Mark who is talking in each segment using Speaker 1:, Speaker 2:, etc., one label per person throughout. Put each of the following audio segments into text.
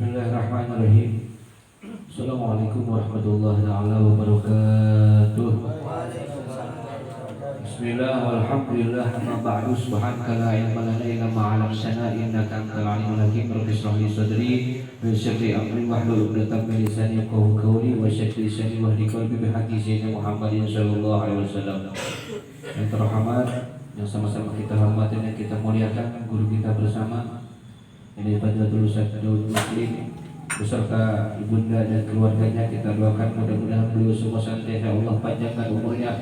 Speaker 1: Bismillahirrahmanirrahim. Assalamualaikum warahmatullahi wabarakatuh. Bismillah walhamdulillah amma ba'du subhanaka la ilma lana illa ma 'allamtana innaka antal alimul hakim. Rabbi shrah li sadri wa yassir li amri wahlul 'uqdatam min lisani yafqahu qawli wa shrah lisani wahdi qalbi bihaqqi sayyidina Muhammadin sallallahu alaihi wasallam. Yang terhormat, yang sama-sama kita hormati dan kita muliakan guru kita bersama ini Fadilatul Ustaz Daud Muslim beserta ibunda dan keluarganya. Kita doakan mudah-mudahan beliau semua senantiasa Allah panjangkan umurnya,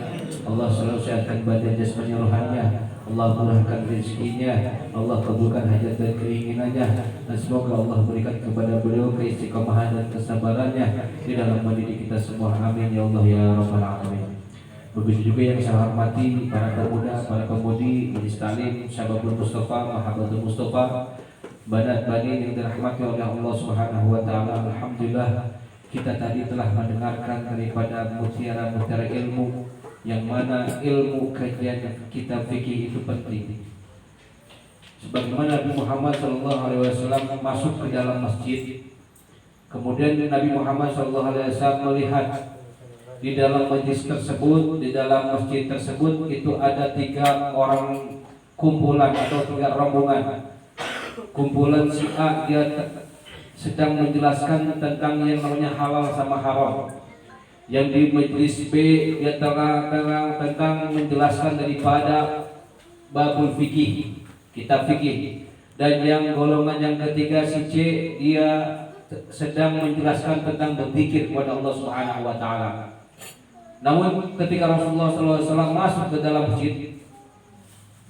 Speaker 1: Allah selalu sehatkan badan jasmani rohaninya, Allah murahkan rezekinya, Allah kabulkan hajat dan keinginannya, dan semoga Allah berikan kepada beliau keistiqomahan dan kesabarannya di dalam mendidik kita semua. Amin ya Allah ya rabbal alamin. Begitu juga yang saya hormati para pemuda, para pemudi, Majelis Taklim, Syababul Mustafa, Mahabbatul Mustafa, Banat Bani yang dirahmati oleh Allah Subhanahu wa taala. Alhamdulillah, kita tadi telah mendengarkan daripada mutiara-mutiara ilmu, yang mana ilmu kajian kitab fikih itu penting. Sebagaimana Nabi Muhammad SAW masuk ke dalam masjid, kemudian Nabi Muhammad SAW melihat di dalam majlis tersebut, di dalam masjid tersebut itu ada 3 orang kumpulan atau 3 rombongan. Kumpulan si A, dia sedang menjelaskan tentang yang namanya halal sama haram. Yang di majlis B, dia terang tentang menjelaskan daripada babul fikih, kitab fikih. Dan yang golongan yang ketiga si C, dia sedang menjelaskan tentang berzikir kepada Allah Subhanahu wa taala. Namun ketika Rasulullah SAW masuk ke dalam masjid,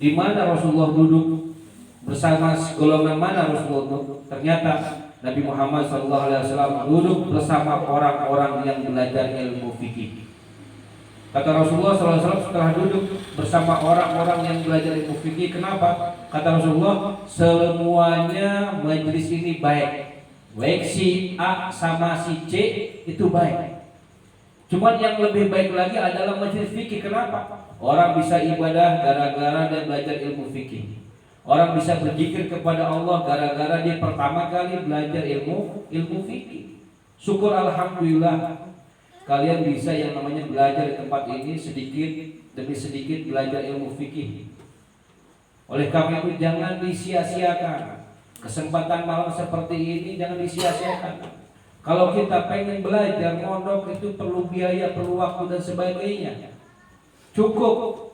Speaker 1: di mana Rasulullah duduk, bersama golongan mana Rasulullah duduk? Ternyata Nabi Muhammad SAW duduk bersama orang-orang yang belajar ilmu fikih. Kata Rasulullah SAW setelah duduk bersama orang-orang yang belajar ilmu fikih, kenapa? Kata Rasulullah, semuanya majelis ini baik, baik si A sama si C itu baik. Cuman yang lebih baik lagi adalah majelis fikih. Kenapa? Orang bisa ibadah gara-gara dia belajar ilmu fikih. Orang bisa berzikir kepada Allah gara-gara dia pertama kali belajar ilmu fikih. Syukur alhamdulillah kalian bisa yang namanya belajar di tempat ini sedikit demi sedikit belajar ilmu fikih. Oleh karena itu jangan disia-siakan. Kesempatan malam seperti ini jangan disia-siakan. Kalau kita pengen belajar mondok itu perlu biaya, perlu waktu dan sebagainya. Cukup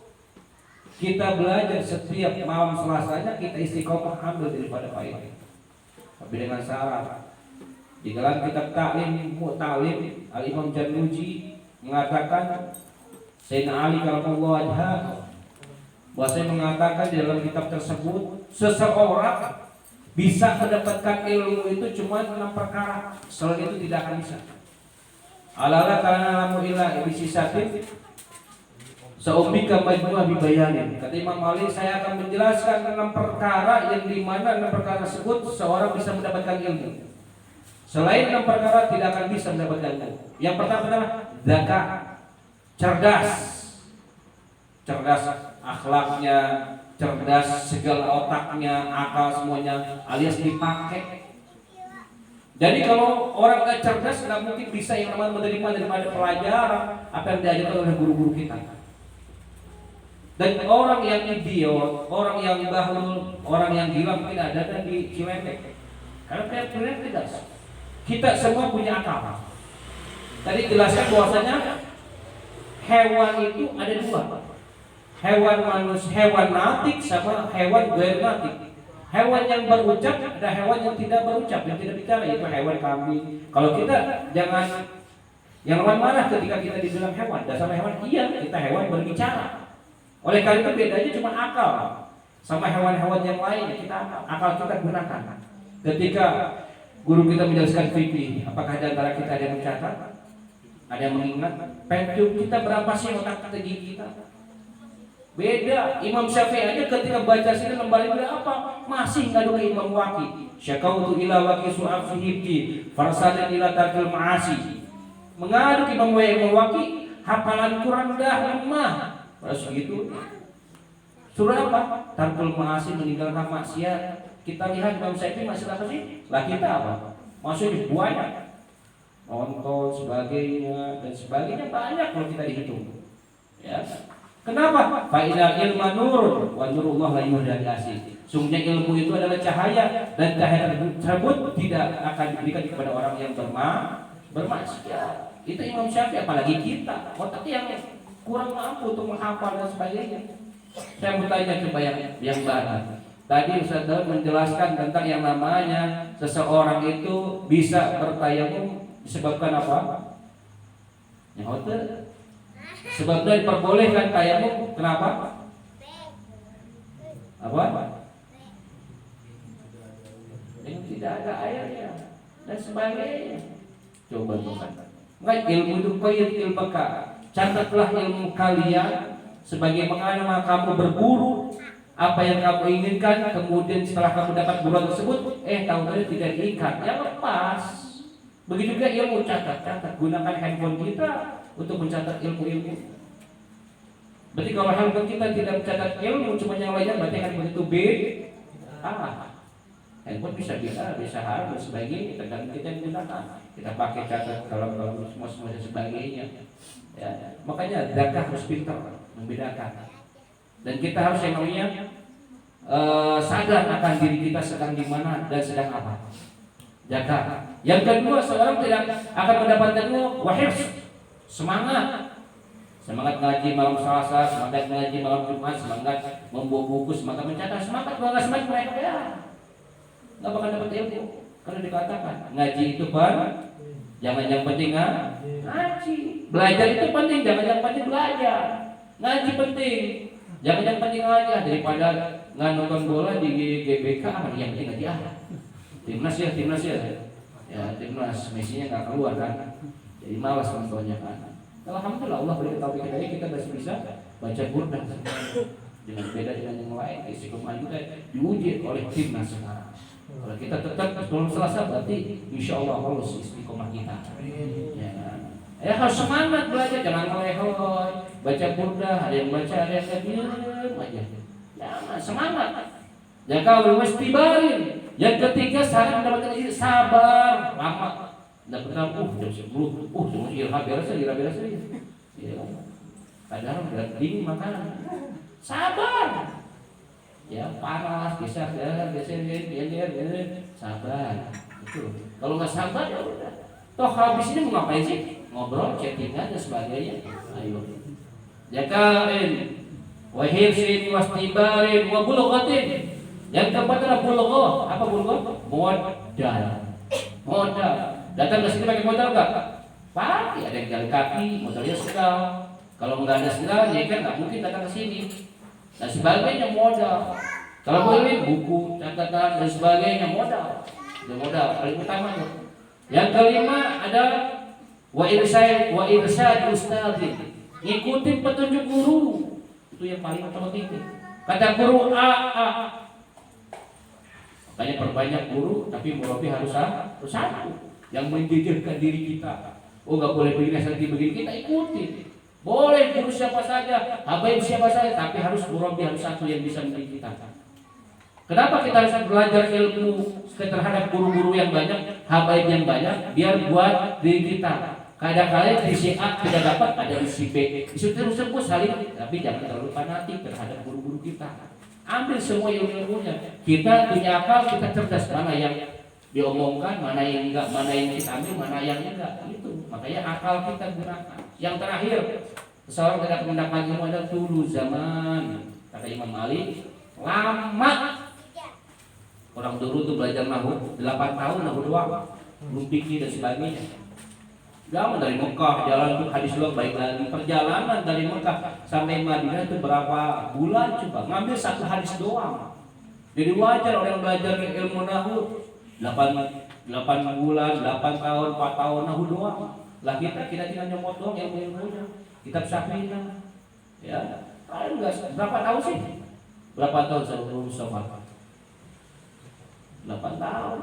Speaker 1: kita belajar setiap malam Selasanya, kita istiqomah ambil daripada faedah. Tapi dengan syarat. Di dalam kitab Ta'lim Mu'talim, Al-Imam Januji mengatakan, Sayyidina Ali karamallahu wajhah, bahwasanya mengatakan di dalam kitab tersebut, seseorang bisa mendapatkan ilmu itu cuma 6 perkara. Selain itu tidak akan bisa. Alala karena lamu ila ibisisatin saumbika majmu'ah bibayanin. Kata Imam Ali, saya akan menjelaskan 6 perkara yang dimana 6 perkara tersebut seorang bisa mendapatkan ilmu. Selain 6 perkara tidak akan bisa mendapatkan ilmu. Yang pertama adalah zakat, cerdas akhlaknya, cerdas segala otaknya, akal semuanya alias dipakai. Jadi kalau orang nggak cerdas nggak mungkin bisa yang namanya menerima daripada pelajaran apa yang diajarkan oleh guru-guru kita. Dan orang yang idiot, orang yang bahlul, orang yang gila mungkin ada di Ciledug. Karena kita tidak. Kita semua punya akal. Tadi jelaskan bahwasanya hewan itu ada 2. Hewan manusia, hewan natik sama hewan ghair natik. Hewan yang berucap, ada hewan yang tidak berucap, yang tidak bicara, yaitu hewan kambing. Kalau kita jangan yang mana ketika kita dibilang hewan, dasar hewan, iya kita hewan berbicara. Oleh karena itu bedanya cuma akal sama hewan-hewan yang lain. Akal kita gunakan. Ketika guru kita menjelaskan fikih, apakah di antara kita ada yang mencatat, ada yang mengingat? Pentium kita berapa sih otak strategi kita? Beda. Imam Syafi'i aja ketika baca sini lembar ini apa? Masih ngadu ke Imam Waqi. Syakautu ila waqi su'af hibdi farsadan ila tarkil ma'asi. Mengadu ke Imam Waqi, hafalan Quran dah lemah. Terus gitu. Surah apa? Tarkul ma'asi, meninggalkan maksiat. Kita lihat Imam Syafi'i masih apa sih? Lah kita apa? maksudnya banyak, nonton sebagainya dan sebagainya banyak kalau kita dihitung. Ya. Kenapa? Fa inal ilma nurun wa nurullah la yuhdasi. Sungguhnya ilmu itu adalah cahaya dan cahaya tersebut tidak akan diberikan kepada orang yang bermaksiat. Itu Imam Syafi'i, apalagi kita otak yang kurang mampu untuk menghafal dan sebagainya. Saya bertanya coba yang barat. Tadi Ustaz Daud menjelaskan tentang yang namanya seseorang itu bisa bertayamum disebabkan apa? Yang hotel. Sebabnya diperbolehkan tayamum, kenapa? Apa? Yang tidak ada airnya dan sebagainya. Coba bukan. Maka ilmu itu qayyid ilmaka. Catatlah ilmu kalian sebagaimana kamu berburu apa yang kamu inginkan, kemudian setelah kamu dapat buruan tersebut, tahu-tahu tidak diikat, ya lepas. Begitu juga ilmu, catat. Gunakan handphone kita untuk mencatat ilmu-ilmu. Berarti kalau handphone kita tidak mencatat ilmu, cuma yang lainnya, berarti handphone itu handphone bisa harus dan sebagainya, tergantung kita yang gunakan. Kita pakai catat kalau semua dan sebagainya. Ya, makanya zakah harus pintar membedakan. Dan kita harus yang namanya sadar akan diri kita sedang di mana dan sedang apa. Jaga. Yang kedua, seorang tidak akan mendapatkan wahirs, semangat ngaji malam Selasa, semangat ngaji malam Jumat, semangat membawa buku, semangat mencatat, semangat kalau nggak semangat mereka ya nggak bakal dapat ilmu. Karena dikatakan ngaji itu jangan yang penting ngaji, belajar itu penting, jangan yang penting belajar, ngaji penting, jangan yang penting ngaji daripada nggak nonton bola di GBK yang penting ngaji timnas ya timnas Messi-nya nggak keluar kan, jadi malas nontonnya kan. Alhamdulillah Allah beri taufik kita masih bisa baca Quran dengan beda dengan yang lain. Istiqomah juga diuji oleh timnas sekarang. Kalau kita tetap belum selesai, berarti insya Allah lolos istiqomah kita. Ya harus semangat belajar, jangan melehoi. Baca Quran, ada yang baca, ada yang diam aja. Jangan semangat. Ya kau mestibarin. Yang ketiga syarat mendapatkan sabar, lama. Tidak pernah jam 10, cuma irhab beres aja. Ya, kadang berat dingin makanan. Sabar. Ya panas, geser, sabar. Itu. Kalau nggak sabar ya udah. Toh habis ini mau ngapain sih? Ngobrol, chattingan dan sebagainya. Ayo. Jakain, wahirsin, wastibarin, wabulghatin. Yang keempat adalah bulghah. Apa bulghah? Modal. Datang ke sini pakai modal nggak? Pakai, ada yang jalan kaki, modalnya sekal. Kalau nggak ada sekal, ya kan nggak mungkin datang ke sini. Dan sebagainya modal. Kalau boleh buku, catatan dan sebagainya modal. Paling utama tuh. Yang kelima ada wa irsyad ustadzin. Ikutin petunjuk guru. Itu yang paling penting. Kata guru A. Makanya perbanyak guru, tapi murabi harus satu. Yang menjejaskan diri kita. Nggak boleh begini, kita ikutin. Boleh guru siapa saja, habaib siapa saja, tapi harus murabi harus satu yang bisa mendidik kita. Kenapa kita harus belajar ilmu terhadap guru-guru yang banyak, habaib yang banyak, biar buat diri kita. Kadang-kadang di si A tidak dapat, ada di si B. Itu terus saling, tapi jangan terlalu fanatik terhadap guru-guru kita. Ambil semua ilmu-ilmunya. Kita punya akal, kita cerdas, mana yang diomongkan, mana yang enggak, mana yang kita ambil, mana yang enggak. Itu makanya akal kita gunakan. Yang terakhir, seseorang tidak mendapat ilmu adalah dulu zaman. Kata Imam Malik, lama. Orang dulu tuh belajar nahu 8 tahun, nahu doang, belum fikih dan sebagainya. Jalan dari Mekah, jalan untuk hadis luar baik lagi. Perjalanan dari Mekah sampai Madinah itu berapa bulan coba? Ngambil satu hadis doang. Jadi wajar orang belajar ilmu nahu 8 bulan, 8 tahun, 4 tahun nahu doang. Lah kita tinggal nyomot doang ilmu-ilmunya. Kitab Syafi'ina. Ya, kalian enggak berapa tahun sih? Berapa tahun sebelum sholat? 8 tahun.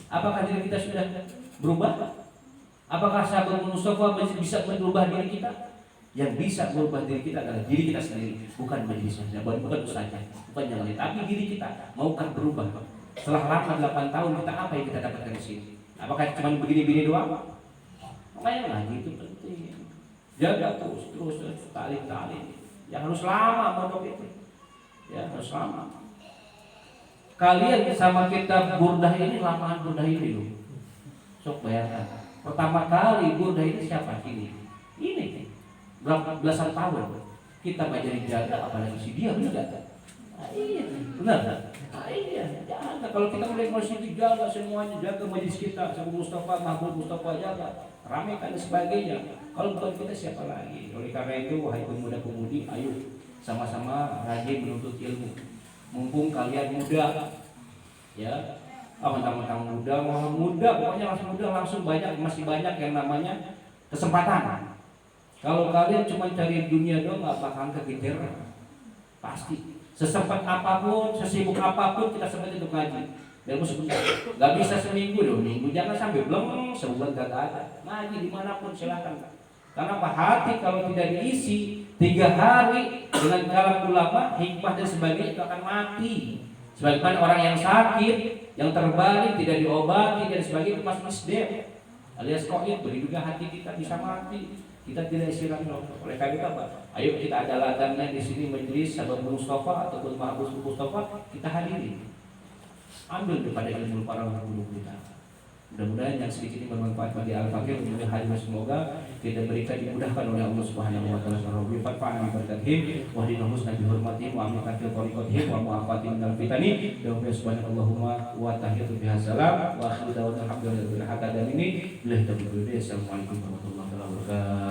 Speaker 1: Apakah diri kita sudah berubah? Apakah sahabat Mustafa bisa merubah diri kita? Yang bisa merubah diri kita adalah diri kita sendiri, bukan majelis saja, bukan ustaznya, bukan yang lain, tapi diri kita. Maukah berubah? Setelah lama 8 tahun kita apa yang kita dapatkan di sini?
Speaker 2: Apakah cuma begini-begini doang? Makanya ngaji itu penting. Jaga terus talim. Yang harus lama mondok itu. Ya, harus lama. Kalian sama kita burdah ini lamaan burdah ini loh. Sok bayangkan. Pertama kali burdah ini siapa ini berapa belasan tahun kita belajar jaga, apalagi si dia benar gak? Iya, benar. Iya, jaga. Kalau kita mulai masih dijaga semuanya, jaga majlis kita, Abu Mustafa, Mahmud Mustafa jaga, ramaikan dan sebagainya. Kalau bukan kita siapa lagi? Oleh karena itu, wahai pemuda-pemudi, ayo sama-sama rajin menuntut ilmu. Mumpung kalian muda, ya, mentang-mentang muda, pokoknya langsung banyak, masih banyak yang namanya kesempatan. Kalau kalian cuma cari dunia doang, nggak bakal kekejar, pasti. Sesempat apapun, sesibuk apapun kita sempat untuk ngaji. Dan sebentar, nggak bisa seminggu dong, minggu jangan sampai belum sebulan gak ada. Ngaji dimanapun silakan. Karena apa? Hati kalau tidak diisi 3 hari dengan kalam ulama, hikmah dan sebagainya itu akan mati. Sebagaimana orang yang sakit, yang terbalik, tidak diobati dan sebagainya itu masih misdem alias koin, beri juga hati kita bisa mati. Kita tidak istirahat. Oleh karena itu apa? Ayo kita ada ladangnya di sini majelis Abu Mustafa ataupun Mahmud Mustafa, kita hadiri. Ambil daripada ilmu para guru kita. Mudah-mudahan yang sedikit ini bermanfaat bagi al-fakir untuk hadir, semoga kita berikan dimudahkan oleh Allah Subhanahu wa taala. Rabbi fa'alna bi barakatihim wa hdina husna bi hurmatihim wa amina fi tariqatihim wa mu'afatihim minal fitani. Wa subhanallahumma wa tahiyatu biha salam wa akhiru da'wana alhamdulillahi rabbil alamin. Assalamualaikum warahmatullahi wabarakatuh.